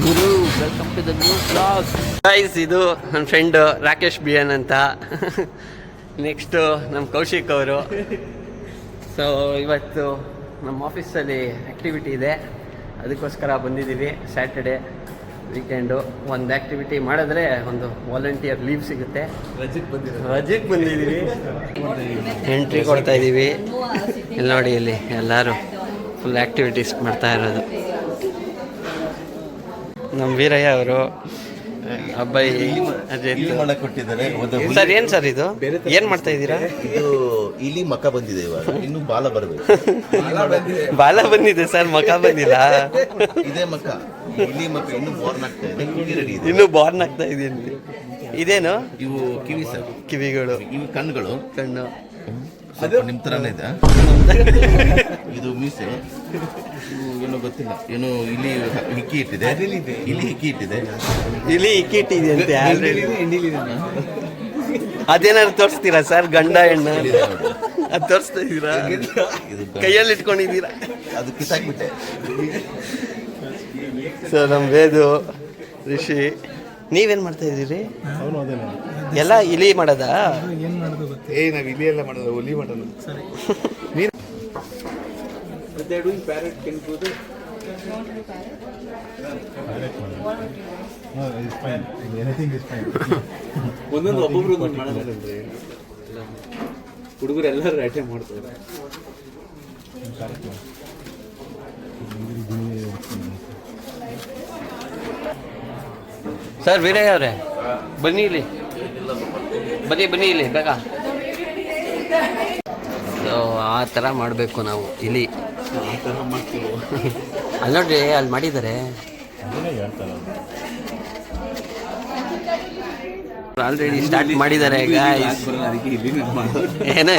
Guru welcome to the new blog guys. ಇದು ನನ್ನ friend Rakesh BN ಅಂತ. ನೆಕ್ಸ್ಟು ನಮ್ಮ ಕೌಶಿಕ್ ಅವರು. ಸೊ ಇವತ್ತು ನಮ್ಮ ಆಫೀಸಲ್ಲಿ ಆ್ಯಕ್ಟಿವಿಟಿ ಇದೆ, ಅದಕ್ಕೋಸ್ಕರ ಬಂದಿದ್ದೀವಿ. ಸ್ಯಾಟರ್ಡೇ ವೀಕೆಂಡು ಒಂದು ಆ್ಯಕ್ಟಿವಿಟಿ ಮಾಡಿದ್ರೆ ಒಂದು ವಾಲಂಟಿಯರ್ ಲೀವ್ ಸಿಗುತ್ತೆ. ರಜೆಗೆ ಬಂದಿದ್ದೀವಿ. ಎಂಟ್ರಿ ಕೊಡ್ತಾ ಇದ್ದೀವಿ. ಇಲ್ಲಿ ನೋಡಿ, ಇಲ್ಲಿ ಎಲ್ಲರೂ ಫುಲ್ ಆ್ಯಕ್ಟಿವಿಟೀಸ್ ಮಾಡ್ತಾ ಇರೋದು. ನಮ್ಮ ವೀರಯ್ಯ ಅವರು ಅಬ್ಬಾಯಿ ಕೊಟ್ಟಿದ್ದಾರೆ. ಸರ್ ಏನು ಸರ್ ಇದು ಏನು ಮಾಡ್ತಾ ಇದ್ದೀರಾ? ಇದು ಇಲಿ ಮಕ ಬಂದಿದೆ, ಇವಾಗ ಇನ್ನು ಬಾಲ ಬರಬೇಕು. ಬಾಲ ಬಂದಿದೆ ಸರ್, ಮಕ ಬಂದಿಲ್ಲ. ಇದೇ ಮಕ, ಇಲಿ ಮಕ ಇನ್ನು ಬಾರ್ನ್ ಆಗ್ತಾ ಇದೆ, ರೆಡಿ ಇದೆ. ಇನ್ನು ಬಾರ್ನ್ ಆಗ್ತಾ ಇದೆ. ಇದೇನು? ಇವು ಕಿವಿ ಸರ್, ಕಿವಿಗಳು. ಇವು ಕಣ್ಣುಗಳು. ಕಣ್ಣು ನಿಮ್ ತರಾನೇ ಇದೆ. ಇದು ಮೀಸೆ. ಏನೋ ಗೊತ್ತಿಲ್ಲ, ಏನೋ ಇಲ್ಲಿ ಹಿಕ್ಕಿ ಇಟ್ಟಿದೆ. ಇಲ್ಲಿ ಹಿಕ್ಕಿ ಇಟ್ಟಿದೆ. ಇಲ್ಲಿ ಇಕ್ಕಿ ಇಟ್ಟಿದೆ ಅಂತೆ. ಅದೇನಾದ್ರು ತೋರಿಸ್ತೀರಾ ಸರ್? ಗಂಡ ಹೆಣ್ಣ ಅದು ತೋರಿಸ್ತಾ ಇದ್ದೀರಾ? ಕೈಯಲ್ಲಿ ಇಟ್ಕೊಂಡಿದ್ದೀರಾ? ಅದು ಕಿತ್ತಾಕ್ಬಿಟ್ಟೆ. ಸೊ ನಮ್ಮ ವೇದು, ರಿಷಿ, ನೀವೇನು ಮಾಡ್ತಾ ಇದ್ದೀರಿ? ಎಲ್ಲ ಇಲಿ ಮಾಡೋದಾ? ನಾವು ಇಲಿ ಎಲ್ಲ ಮಾಡೋದು, ಒಲಿ ಮಾಡೋದು. ಒಂದೊಂದು ಒಬ್ಬೊಬ್ರು ಮಾಡೋದ್ರಿ, ಹುಡುಗರು ಎಲ್ಲರೂ ಅಟೆಂಡ್ ಮಾಡ್ತಾರೆ. ಸರ್ ವೀರಯ್ಯ ಅವರೇ, ಬನ್ನಿ ಇಲ್ಲಿ, ಬನ್ನಿ ಇಲ್ಲಿ ಬೇಗ. ಸೊ ಆ ಥರ ಮಾಡಬೇಕು ನಾವು ಇಲಿ. ಅಲ್ಲಿ ನೋಡ್ರಿ, ಅಲ್ಲಿ ಮಾಡಿದ್ದಾರೆ. ಆಲ್ರೆಡಿ ಸ್ಟಾರ್ಟ್ ಮಾಡಿದ್ದಾರೆ. ಏನೋ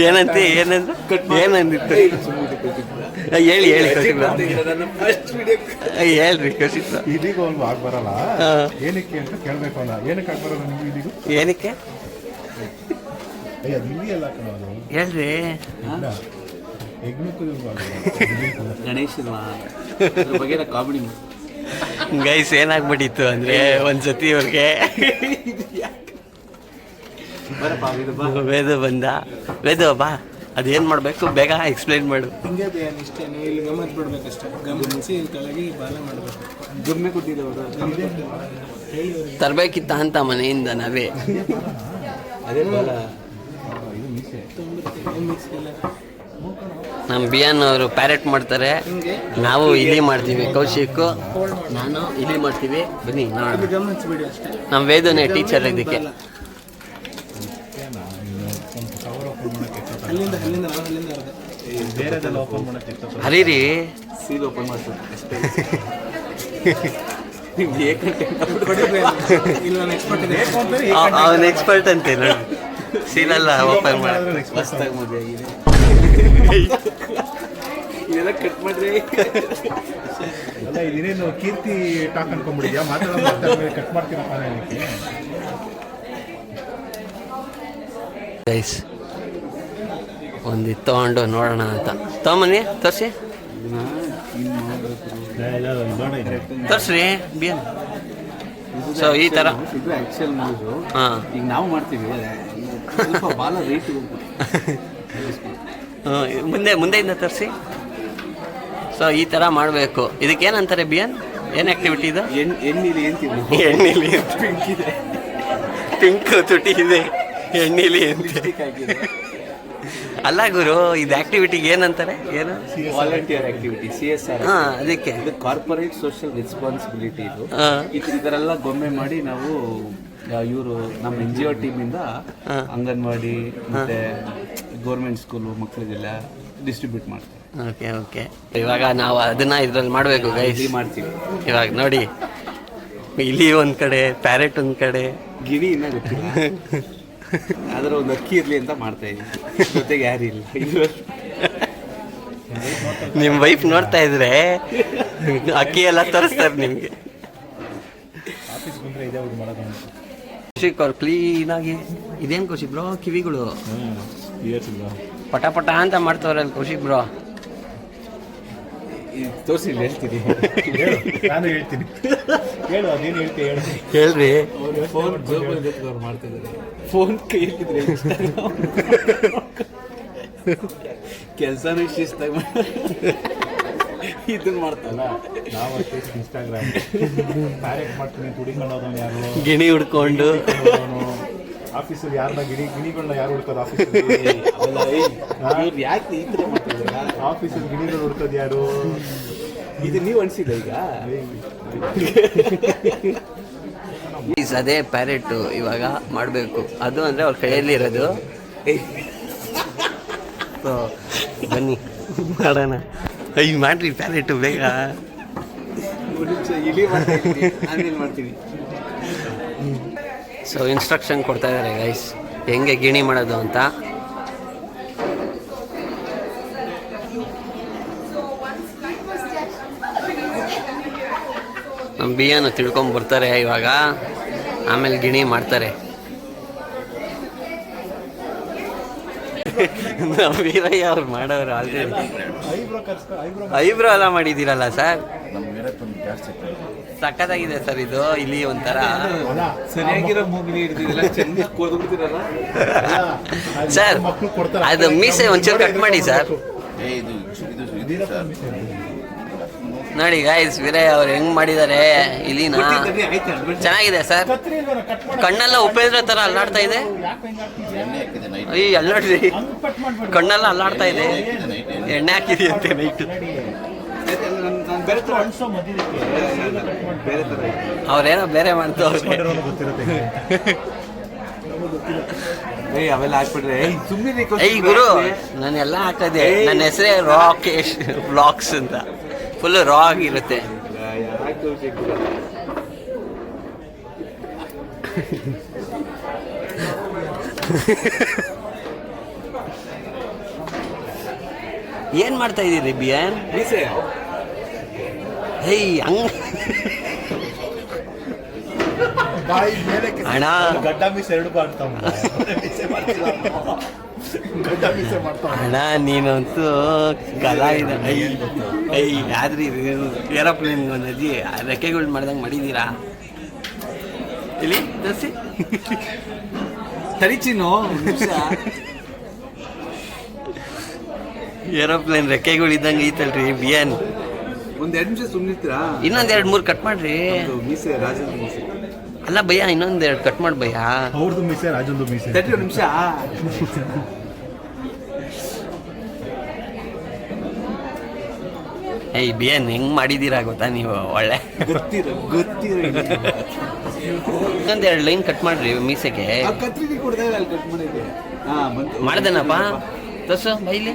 ಏನಂತೆ ಏನಂದಿತ್ತು? ಹೇಳಿ ಹೇಳ್ರಿ ಕೌಶಿಕ್. ಇದೀಗ ಒಂದು ಆಗ ಬರಲ್ಲ, ಏನಕ್ಕೆ ಅಂತ ಕೇಳಬೇಕು. ಅಲ್ಲ ಏನಕ್ಕೆ ಆಗ ಬರಲ್ಲ ನಿಮ್ಗೆ ಇದೀಗ? ಏನಕ್ಕೆ ಇಲ್ಲ ಕಣೋದು ಹೇಳ್ರಿ. ಗಣೇಶ್ ಬಗ್ಗೆ ಕಾಮಿಡಿ ಗೈಸ್ ಏನಾಗ್ಬಿಟ್ಟಿತ್ತು ಅಂದ್ರೆ, ಒಂದ್ಸತಿ ಇವ್ರಿಗೆ ವೇದು ಬಂದ. ವೇದು ಬಾ, ಅದೇನು ಮಾಡಬೇಕು ಬೇಗ ಎಕ್ಸ್ಪ್ಲೈನ್ ಮಾಡು. ಹಿಂಗೆ ಇಷ್ಟೇ, ಇಲ್ಲಿ ಗಮನಿಸಿ ಬಿಡ್ಬೇಕಷ್ಟೇ. ಗಮನಿಸಿ ಇಲ್ಲಿ ಕೆಳಗೆ ಬಾಲ ಮಾಡಬೇಕು. ಗಮ್ಮೆ ಕೊಟ್ಟಿದ್ದವರು ತರಬೇಕಿತ್ತ ಅಂತ ಮನೆಯಿಂದ ನಾವೇ. ಅದೇ ಬಾಲ. ನಮ್ಮ ಬಿಯನ್ ಅವರು ಪ್ಯಾರೆಟ್ ಮಾಡ್ತಾರೆ, ನಾವು ಇಲಿ ಮಾಡ್ತೀವಿ. ಕೌಶಿಕ್ ನಾನು ಇಲಿ ಮಾಡ್ತೀವಿ. ಬನ್ನಿ ನೋಡೋಣ. ಗಮನಿಸ್ಬಿಡಿ ಅಷ್ಟೇ. ನಮ್ಮ ವೇದನೆ ಟೀಚರ್ ಇದಕ್ಕೆ. ಬೇರೆದೆಲ್ಲ ಓಪನ್ ಮಾಡಕ್ಕೆ ಹರೀರಿ ಸೀಲ್ ಓಪನ್ ಮಾಡ್ತಾರೆ ಅಷ್ಟೇ. ಅವನ್ ಎಕ್ಸ್ಪರ್ಟ್ ಅಂತೆ ನೋಡಿ. ಸೀಲೆಲ್ಲ ಓಪನ್ ಮಾಡಿ ಮಸ್ತಾಗಿ ಮದುವೆ ಆಗಿದೆ. ಇದೆಲ್ಲ ಕಟ್ ಮಾಡ್ರಿ. ಅಲ್ಲ, ಇದೇನೇನು ಕೀರ್ತಿ ಟಾಕ್ ಅನ್ಕೊಂಡ್ಬಿಡಿದ್ಯಾ? ಮಾತಾಡೋ ಕಟ್ ಮಾಡ್ತೀರಪ್ಪ. ಗೈಸ್ ಒಂದಿತ್ತು ತಗೊಂಡು ನೋಡೋಣ ಅಂತ ತಗೊಂಬನ್ನಿ. ತೋರಿಸಿ ತೋರಿಸ್ರಿ ಬಿಯನ್. ಸೊ ಈ ಥರ ಇದು ಆ್ಯಕ್ಚುಯಲ್ ನ್ಯೂಸು. ಹಾಂ, ಈಗ ನಾವು ಮಾಡ್ತೀವಿ, ಸ್ವಲ್ಪ ಬಾಲ ರೇಟ್ ಮುಂದೆಯಿಂದ ತರಿಸಿ. ಸೊ ಈ ಥರ ಮಾಡಬೇಕು. ಇದಕ್ಕೇನಂತಾರೆ ಬಿಯನ್? ಏನು ಆ್ಯಕ್ಟಿವಿಟಿ ಇದು? ಎಣ್ಣೆಲಿ ಏನ್ತೀವಿ? ಎಣ್ಣೆಲಿ ಪಿಂಕ್ ಇದೆ, ಪಿಂಕ್ ತುಟಿ ಇದೆ, ಎಣ್ಣೆಲಿ ಅಂತ. ಆಗಿದೆ. ಅಲ್ಲ ಗುರು, ಇದು ಆ್ಯಕ್ಟಿವಿಟಿಗೆ ಏನಂತಾರೆ? ಏನು? Volunteer activity, CSR. ಹಾಂ, ಅದಕ್ಕೆ ಇದು ಕಾರ್ಪೊರೇಟ್ ಸೋಷಿಯಲ್ ರೆಸ್ಪಾನ್ಸಿಬಿಲಿಟಿ. ಇದು ಹಾಂ, ಇದರೆಲ್ಲ ಗೊಮ್ಮೆ ಮಾಡಿ ನಾವು ಇವರು ನಮ್ಮ NGO ಟೀಮಿಂದ ಅಂಗನವಾಡಿ ಮತ್ತೆ ಗೌರ್ಮೆಂಟ್ ಸ್ಕೂಲು ಮಕ್ಕಳಿಗೆಲ್ಲ ಡಿಸ್ಟ್ರಿಬ್ಯೂಟ್ ಮಾಡ್ತೀವಿ. ಓಕೆ. ಇವಾಗ ನಾವು ಅದನ್ನ ಇದ್ರಲ್ಲಿ ಮಾಡಬೇಕು ಗೈಸ್. ಮಾಡ್ತೀವಿ. ಇವಾಗ ನೋಡಿ, ಇಲಿ ಒಂದು ಕಡೆ, ಪ್ಯಾರೆಟ್ ಒಂದು ಕಡೆ, ಗಿಣಿ ಇನ್ನೂ ಗೊತ್ತಿಲ್ಲ. ಆದ್ರೆ ಒಂದು ಅಕ್ಕಿ ಇರಲಿ ಅಂತ ಮಾಡ್ತಾ ಇದ್ದೀವಿ. ಜೊತೆಗೆ ಯಾರು ಇಲ್ಲ. ನಿಮ್ಮ ವೈಫ್ ನೋಡ್ತಾ ಇದ್ರೆ ಅಕ್ಕಿ ಎಲ್ಲ ತೋರಿಸ್ತಾರೆ ನಿಮಗೆ. ಆಫೀಸ್ ಬಂದರೆ ಇದೇ ಮಾಡೋದು. ಕೌಶಿಕ್ ಅವ್ರು ಕ್ಲೀನಾಗಿ ಇದೇನು ಕೌಶಿಕ್ ಬ್ರೋ ಕಿವಿಗಳು ಪಟ ಪಟ ಅಂತ ಮಾಡ್ತವ್ರಲ್ಲ ಕೌಶಿಕ್ ಬ್ರೋ. ತೋರಿಸಿ ಹೇಳ್ತೀನಿ. ನಾನು ಹೇಳ್ತೀನಿ, ಹೇಳು ಅದೇನು ಹೇಳ್ತೀನಿ ಹೇಳು. ಹೇಳ್ರಿ. ಫೋನ್ ಜೋಬಲ್ಲಿ ಮಾಡ್ತಿದ್ದಾರೆ. ಫೋನ್ ಕೈಯಲ್ಲಿದ್ರೆ ಕೆಲಸನೂ ಶಿಸ್ತಾಗಿ ಇದನ್ನ ಮಾಡ್ತಲ್ಲ. ನಾವು ಇನ್ಸ್ಟಾಗ್ರಾಮ್ ಡೈರೆಕ್ಟ್ ಮಾಡ್ತೀನಿ, ಹುಡುಕೊಂಡು ಹೋದವನು ಯಾರು, ಗಿಣಿ ಹುಡ್ಕೊಂಡು ಆಫೀಸಲ್ಲಿ ಯಾರನ್ನ ಗಿಣಿಗಳನ್ನ ಯಾರು ಹುಡ್ಕೋದು ಆಫೀಸಲ್ಲಿ, ಯಾಕೆ ಈ ಥರ ಮಾಡ್ತಿದ್ದೀರಾ? ಆಫೀಸಲ್ಲಿ ಗಿಣಿಗಳು ಹುಡ್ಕೋದು ಯಾರು? ಇದು ನೀವು ಅನಿಸಿದೆ ಈಗ? ಅದೇ ಪ್ಯಾರೆಟ್ ಇವಾಗ ಮಾಡಬೇಕು. ಅದು ಅಂದರೆ ಅವ್ರ ಕೈಯಲ್ಲಿ ಇರೋದು. ಸೊ ಬನ್ನಿ ಮಾಡೋಣ. ಮಾಡ್ರಿ ಪ್ಯಾರೆಟು ಬೇಗ. ಇಲಿ ಆಮೇಲೆ ಮಾಡ್ತೀವಿ. ಸೊ ಇನ್ಸ್ಟ್ರಕ್ಷನ್ ಕೊಡ್ತಾ ಇದ್ದಾರೆ ಗೈಸ್, ಹೆಂಗೆ ಗಿಣಿ ಮಾಡೋದು ಅಂತ. ನಮ್ಮ ಬಿಯ್ಯನು ತಿಳ್ಕೊಂಬರ್ತಾರೆ ಇವಾಗ, ಆಮೇಲೆ ಗಿಣಿ ಮಾಡ್ತಾರೆ. ನಮ್ಮ ವೀರಯ್ಯ ಅವ್ರು ಮಾಡೋರು ಆಲ್ರೆಡಿ. ಐಬ್ರೋ ಎಲ್ಲ ಮಾಡಿದ್ದೀರಲ್ಲ ಸರ್, ಸಖತ್ತಾಗಿದೆ ಸರ್ ಇದು. ಇಲ್ಲಿ ಒಂಥರ ಸರಿಯಾಗಿರೋ ಮೂಗಿಲಿ ಹಿಡಿದಿಲ್ಲ, ಚೆನ್ನಾಗಿ ಕೂದ್ಬಿಡ್ತೀರಲ್ಲ ಸರ್. ಅದು ಮೀಸೆ ಒಂಚೂರು ಕಟ್ ಮಾಡಿ ಸರ್. ನೋಡಿ ಗಾಯ್ಸ್, ವೀರಯ್ಯ ಅವ್ರು ಹೆಂಗ್ ಮಾಡಿದ್ದಾರೆ ಇಲಿನ. ಚೆನ್ನಾಗಿದೆ ಸರ್. ಕಣ್ಣೆಲ್ಲ ಉಪೇಂದ್ರ ತರ ಅಲ್ಲಾಡ್ತಾ ಇದೆ. ಅಯ್ಯ ಅಲ್ಲಾಡ್ರಿ, ಕಣ್ಣೆಲ್ಲ ಅಲ್ಲಾಡ್ತಾ ಇದೆ. ಎಣ್ಣೆ ಹಾಕಿದೆಯಂತೆ ನೈಟ್. ಅವ್ರೇನೋ ಬೇರೆ ಮಾಡ್ತವ್ರೆ. ಅವೆಲ್ಲ ಹಾಕ್ಬಿಟ್ರೆ ಸುಮ್ಮನೆ ಗುರು, ನಾನೆಲ್ಲ ಹಾಕದೆ. ನನ್ನ ಹೆಸರೇ ರಾಕೇಶ್ ಬ್ಲಾಗ್ಸ್ ಅಂತ. ಫುಲ್ ರಾ ಆಗಿರುತ್ತೆ. ಏನ್ ಮಾಡ್ತಾ ಇದೀರಿ ಬಿಯನ್? ಹಂಗ ಅಣ್ಣ ಗಡ್ಡ ಮೀಸೆ ಎರಡು ಅಣ್ಣ ನೀನಂತೂ ಕಲಾವಿದ. ಆದ್ರಿ ಏರೋಪ್ಲೇನ್ ನದಿ ರೆಕ್ಕೆಗಳು ಮಾಡ್ದಂಗೆ ಮಾಡಿದ್ದೀರಾ. ಇಲ್ಲಿ ತೋರಿಸಿ ತರಿಚಿನು ಏರೋಪ್ಲೇನ್ ರೆಕ್ಕೆಗಳು ಇದ್ದಂಗೆ ಐತಲ್ರಿ ಬಿಯನ್. ಒಂದ್ 2 ನಿಮಿಷ ಸುಮ್ಮನಿರ್ತೀರಾ? ಇನ್ನೊಂದ್ 2-3 ಕಟ್ ಮಾಡ್ರಿ. ಮೀಸೆ ರಾಜನ ಮೀಸೆ ಅಲ್ಲ ಭಯ್ಯ, ಇನ್ನೊಂದ್ 2 ಕಟ್ ಮಾಡಿ ಭಯ್ಯ. ಅವ್ರದ್ದು ಮೀಸೆ, ರಾಜಂದು ಮೀಸೆ. 30 ನಿಮಿಷ. ಬಿಯನ್ ಹೆಂಗ್ ಮಾಡಿದೀರಾ ಗೊತ್ತಾ ನೀವು? ಒಳ್ಳೆ ಗೊತ್ತಿರೋ ಇನ್ನೊಂದ್ 2 ಲೈನ್ ಕಟ್ ಮಾಡ್ರಿ ಮೀಸೆಗೆ. ಕತ್ರಿಗೆ ಕೊಡ್ತಾ ಇಲ್ಲ, ಕಟ್ ಮಾಡಿದ್ದೆ. ಮಾಡ್ದೇನಪ್ಪ ತೋರ್ಸು ಬೈಲಿ.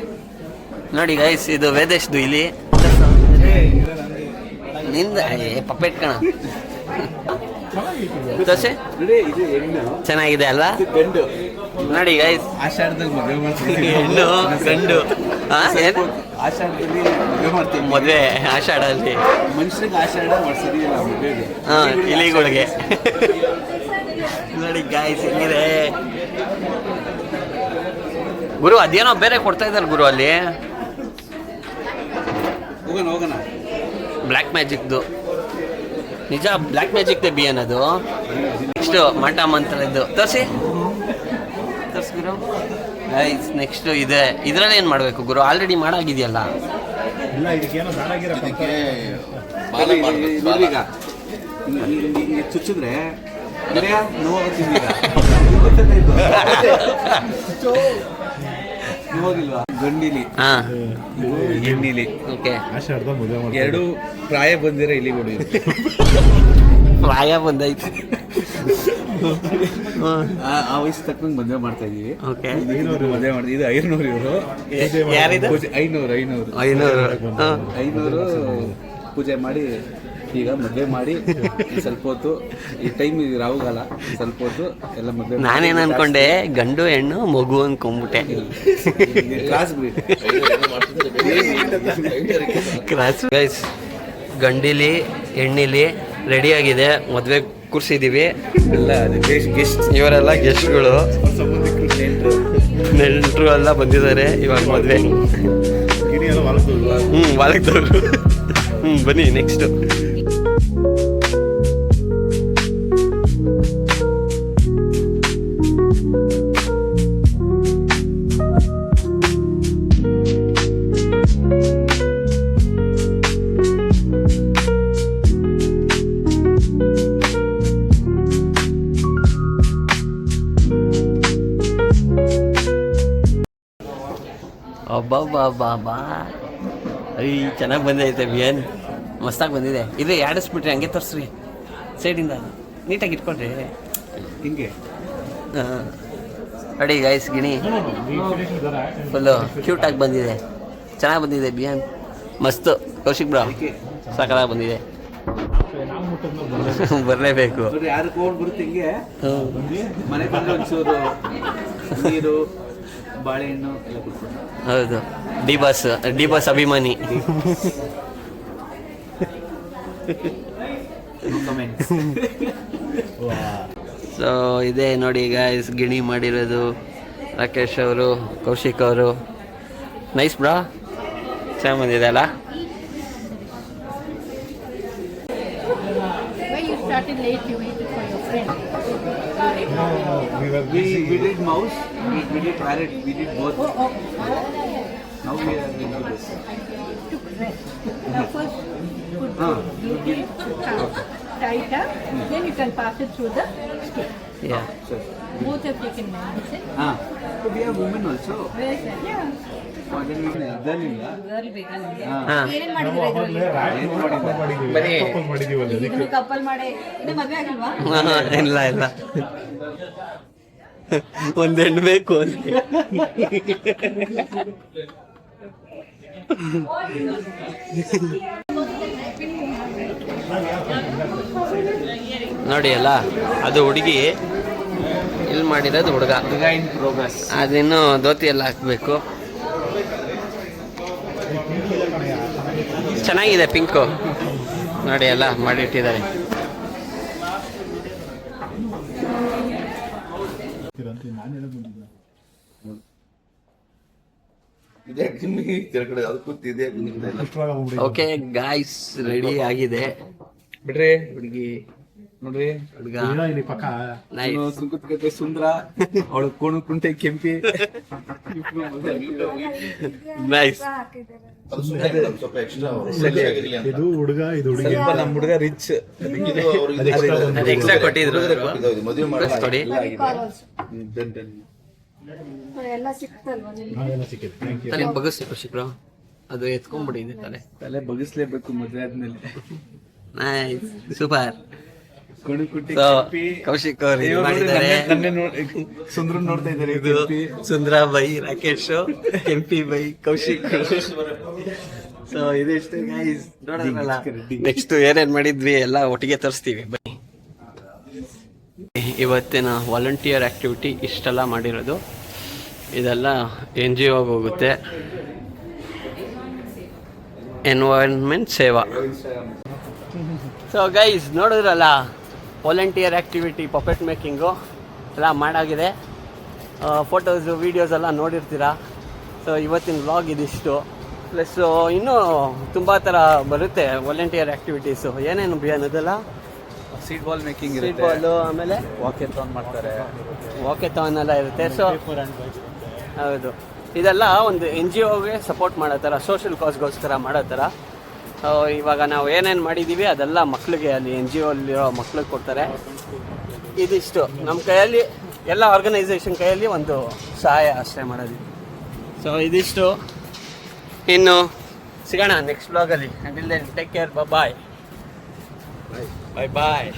ನೋಡಿ ಗೈಸ್, ಇದು ವೇದೇಶ್ದು ಇಲ್ಲಿ ನಿಂದ ಪಪ್ಪೆಟ್ ಕಣ. ತೋರ್ಸಿ, ಇದು ಹೆಣ್ಣು ಚೆನ್ನಾಗಿದೆ ಅಲ್ವಾ? ಗಂಡು. ನೋಡಿ ಗೈಸ್, ಆಷಾಢದಲ್ಲಿ ಮದುವೆ ಮಾಡ್ತೀವಿ. ಹೆಣ್ಣು ಗಂಡು. ಏನು ಆಷಾಢದಲ್ಲಿ ಮದುವೆ ಮಾಡ್ತೀವಿ. ಮದುವೆ ಆಷಾಢಲ್ಲಿ ಮನುಷ್ಯರಿಗೆ ಆಷಾಢ ಮಾಡಿಸಿದೀಯಲ್ಲ ಮದುವೆಗೆ. ಇಲಿಗಳಿಗೆ. ನೋಡಿ ಗಾಯ್ಸ್ ಹೆಂಗಿದೆ ಗುರು. ಅದೇನೋ ಬೇರೆ ಕೊಡ್ತಾ ಇದ್ದಾರೆ ಗುರು ಅಲ್ಲಿ. ಹೋಗೋಣ. ಬ್ಲ್ಯಾಕ್ ಮ್ಯಾಜಿಕ್ದು ನಿಜ, ಬ್ಲ್ಯಾಕ್ ಮ್ಯಾಜಿಕ್ದೇ ಬಿಯನ್ ಅದು. ನೆಕ್ಸ್ಟ್ ಮಾಟ ಮಂತ್ರದ್ದು ತೋರಿಸಿ ಗುರು. ಗೈಸ್ ನೆಕ್ಸ್ಟ್ ಇದೆ. ಇದ್ರಲ್ಲಿ ಏನು ಮಾಡಬೇಕು ಗುರು? ಆಲ್ರೆಡಿ ಮಾಡಾಗಿದೆಯಲ್ಲ. ಇಲ್ಲ, ಇದಕ್ಕೇನೋ ಈಗ ಚುಚ್ಚಿದ್ರೆ ನೋವಾಗಿಲ್ವಾ? ಗಂಡಿಲಿ ಹೆಣ್ಣಿಲಿ. ಓಕೆ, ಆಷಾಢದ ಮದುವೆ ಮಾಡಿ ಎರಡು ಪ್ರಾಯ ಬಂದಿರೋ ಇಲಿಗಳು. ಪ್ರಾಯ ಬಂದೈತೆ. ಆ ವಯಸ್ಸು ತಕ್ಕಂಗೆ ಮದುವೆ ಮಾಡ್ತಾ ಇದೀವಿ. ಓಕೆ, ಮದುವೆ ಮಾಡಿದ್ವಿ. ಇದು 500 ಇವರು. ಯಾರಿದು? 500 ಪೂಜೆ ಮಾಡಿ ಈಗ ಮದುವೆ ಮಾಡಿ ಸ್ವಲ್ಪ ಹೊತ್ತು ಈ ಟೈಮ್ ರಾವುಗಾಲ ಸ್ವಲ್ಪ ಹೊತ್ತು ಎಲ್ಲ ಮದುವೆ. ನಾನೇನು ಅನ್ಕೊಂಡೆ ಗಂಡು ಹೆಣ್ಣು ಮಗು ಅನ್ಕೊಂಡ್ಬಿಟ್ಟೆ. Cross breed. ಕ್ರಾಸ್. ಗೈಸ್, ಗಂಡಿಲಿ ಹೆಣ್ಣಿಲಿ ರೆಡಿಯಾಗಿದೆ. ಮದುವೆ ಕೂರಿಸಿದ್ದೀವಿ. ಎಲ್ಲ ಗೆಸ್ಟ್ ಇವರೆಲ್ಲ ಗೆಸ್ಟ್ಗಳು. ಸಂಬಂಧಿಕರು. ನೆಂಟರು ಎಲ್ಲ ಬಂದಿದ್ದಾರೆ ಇವಾಗ ಮದುವೆ. ಗಿಣಿ ಎಲ್ಲ ಹೊಲಕ್ಕೆ ವಾಲಕ್ದವ್ರು. ಬನ್ನಿ ನೆಕ್ಸ್ಟು. ಅಬ್ಬಾ ಐ ಚೆನ್ನಾಗಿ ಬಂದೈತೆ ಬಿಯನ್, ಮಸ್ತಾಗಿ ಬಂದಿದೆ. ಇದು ಆಡಿಸ್ಬಿಟ್ರಿ ಹಂಗೆ ತೋರಿಸ್ರಿ ಸೈಡಿಂದ, ನೀಟಾಗಿ ಇಟ್ಕೊಂಡ್ರಿ ಹಿಂಗೆ. ನೋಡಿ ಗೈಸ್, ಗಿಣಿ ಫುಲ್ಲು ಕ್ಯೂಟಾಗಿ ಬಂದಿದೆ, ಚೆನ್ನಾಗಿ ಬಂದಿದೆ ಬಿಯನ್, ಮಸ್ತು. ಕೌಶಿಕ್ ಬ್ರೋ ಸಾಕಾಗಿ ಬಂದಿದೆ. ಬರಲೇಬೇಕು. ಯಾರು ಕೋಡ್ ಬರುತ್ತೆ ಹಿಂಗೆ, ಮನೆ ಬಂದ್ರೆ ಒಂಚೂರು ನೀರು ಬಾಳೆಹಣ್ಣು ಎಲ್ಲ ಕೊಡ್ತಾರೆ. ಹೌದು, ಡಿ ಬಾಸ್ ಅಭಿಮಾನಿ. ಸೊ ಇದೇ ನೋಡಿ ಗಾಯ್ಸ್, ಗಿಣಿ ಮಾಡಿರೋದು ರಾಕೇಶ್ ಅವರು, ಕೌಶಿಕ್ ಅವರು. ನೈಸ್ ಬ್ರಾ, ಚೆನ್ನಾಗಿ ಬಂದಿದೆ ಅಲ್ಲ. Why you started late? You waited for your friend. We did mouse, we did parrot, we did both. Oh. Now we are doing this. Took rest. Now first put it tighter, then you can pass it through the skin. Yeah, Both have taken medicine. So we have women also. Where is that? Yeah. ಇದನ್ನಿಲ್ಲ. ಹಾಂ ಏನೇನ್ ಮಾಡಿದ್ದೀರಾ ಇದ್ರಲ್ಲಿ? ಇದನ್ನು ಕಪ್ಪಲ್ ಮಾಡಿ ಇದು ಮದುವೆ ಆಗಿಲ್ವಾ? ಇಲ್ಲ ಒಂದು ಹೆಣ್ಣು ಬೇಕು ಅಂತ. ನೋಡಿ ಅಲ್ಲ, ಅದು ಹುಡುಗಿ, ಇಲ್ಲಿ ಮಾಡಿರೋದು ಹುಡುಗ. In progress. ಅದಿನ್ನು ಧೋತಿ ಎಲ್ಲ ಹಾಕಬೇಕು. ಚೆನ್ನಾಗಿದೆ ಪಿಂಕು, ನೋಡಿ ಎಲ್ಲ ಮಾಡಿಟ್ಟಿದ್ದಾರೆ. ಇದೇ ಗಿಮ್ಮಿ ಕೆಳಗಡೆ ಅದು ಕೂತಿದೆ. ಓಕೆ ಗಾಯ್ಸ್, ರೆಡಿ ಆಗಿದೆ. ಬಿಡ್ರಿ ಹುಡುಗಿ ನೋಡ್ರಿ, ಹುಡುಗ ಇಲ್ಲಿ ಪಕ್ಕ ಸುಂಕುತ್ಕತೆ ಸುಂದ್ರ, ಅವಳು ಕೋಣು ಕುಂಟೆ ಕೆಂಪಿ. ನೈಸ್. ಅದು ಸ್ವಲ್ಪ ಎಕ್ಸ್ಟ್ರಾ ಆಗಿರ್ಲಿ ಅಂತ. ಇದು ಹುಡುಗ, ಇದು ಹುಡುಗಿ. ಸ್ವಲ್ಪ ನಮ್ಮ ಹುಡುಗ ರಿಚ್. ಅದು ಎಕ್ಸ್ಟ್ರಾ ಕೊಟ್ಟಿದ್ರು. ಮದುವೆ ಮಾಡಿ ಕೊಡಿ. ಎಲ್ಲ ಸಿಕ್ತಲ್ವಾ ನಿಮ್ಗೆ? ಎಲ್ಲ ಸಿಕ್ಕಿದೆ. Thank you. ತಲೆ ಬಗಸ್ ಕೌಶಿಕ್ರು, ಅದು ಎತ್ಕೊಂಡ್ಬಿಟ್ಟಿದೆ ತಲೆ. ತಲೆ ಬಗ್ಗಿಸ್ಲೇಬೇಕು ಮದುವೆ ಆದ್ಮೇಲೆ. Nice, super. ಕೋಣು ಕುಂಟೆ So, ಕೆಂಪಿ. ಕೌಶಿಕ್ ಅವರು ಅಯ್ಯೋ, ನೋಡಿ, ಮಾಡಿದ್ದಾರೆ. ಸುಂದ್ರ ನೋಡ್ತಾ ಇದ್ದಾರೆ. ಇದು Sundra by Rakesh, Kempi by Kaushik. So ಇದಿಷ್ಟು ಗೈಸ್, ನೋಡೋಣ ನೆಕ್ಸ್ಟ್ ಏನೇನ್ ಮಾಡಿದ್ವಿ ಎಲ್ಲ ಒಟ್ಟಿಗೆ ತರಿಸ್ತೀವಿ. ಬನ್ನಿ. ಇವತ್ತಿನ ವಾಲಂಟಿಯರ್ ಆಕ್ಟಿವಿಟಿ ಇಷ್ಟೆಲ್ಲ ಮಾಡಿರೋದು, ಇದೆಲ್ಲ NGO ಹೋಗುತ್ತೆ. ಎನ್ವೈರನ್ಮೆಂಟ್ ಸೇವಾ. ಸೊ ಗೈಸ್, ನೋಡಿದ್ರಲ್ಲ ವಾಲಂಟಿಯರ್ ಆ್ಯಕ್ಟಿವಿಟಿ, ಪಪೆಟ್ ಮೇಕಿಂಗು ಎಲ್ಲ ಮಾಡಾಗಿದೆ. ಫೋಟೋಸು ವೀಡಿಯೋಸ್ ಎಲ್ಲ ನೋಡಿರ್ತೀರ. ಸೊ ಇವತ್ತಿನ ವ್ಲಾಗ್ ಇದಿಷ್ಟು. ಪ್ಲಸ್ಸು ಇನ್ನೂ ತುಂಬ ಥರ ಬರುತ್ತೆ ವಾಲಂಟಿಯರ್ ಆ್ಯಕ್ಟಿವಿಟೀಸು. ಏನೇನು ಬಿ ಅನ್ನೋದಲ್ಲ, ಸೀಡ್ ಬಾಲ್ ಮೇಕಿಂಗ್ ಸೀಟ್ ಇರುತ್ತೆ, ಬಾಲು, ಆಮೇಲೆ ವಾಕೆಥಾನ್ ಮಾಡ್ತಾರೆ, ವಾಕೆಥಾನ್ ಎಲ್ಲ ಇರುತ್ತೆ. ಸೊ ಹೌದು, ಇದೆಲ್ಲ ಒಂದು NGOಗೆ ಸಪೋರ್ಟ್ ಮಾಡೋ ಥರ, ಸೋಷಿಯಲ್ ಕಾಸ್ಗೋಸ್ಕರ ಮಾಡೋ ಥರ. ಇವಾಗ ನಾವು ಏನೇನು ಮಾಡಿದ್ದೀವಿ ಅದೆಲ್ಲ ಮಕ್ಕಳಿಗೆ, ಅಲ್ಲಿ NGO ಅಲ್ಲಿರೋ ಮಕ್ಳಿಗೆ ಕೊಡ್ತಾರೆ. ಇದಿಷ್ಟು ನಮ್ಮ ಕೈಯಲ್ಲಿ, ಎಲ್ಲ ಆರ್ಗನೈಸೇಷನ್ ಕೈಯಲ್ಲಿ ಒಂದು ಸಹಾಯ ಅಷ್ಟೇ ಮಾಡೋದು. ಸೊ ಇದಿಷ್ಟು. ಇನ್ನು ಸಿಗೋಣ ನೆಕ್ಸ್ಟ್ ಬ್ಲಾಗಲ್ಲಿ. Until then take care, bye ಬಾಯ್.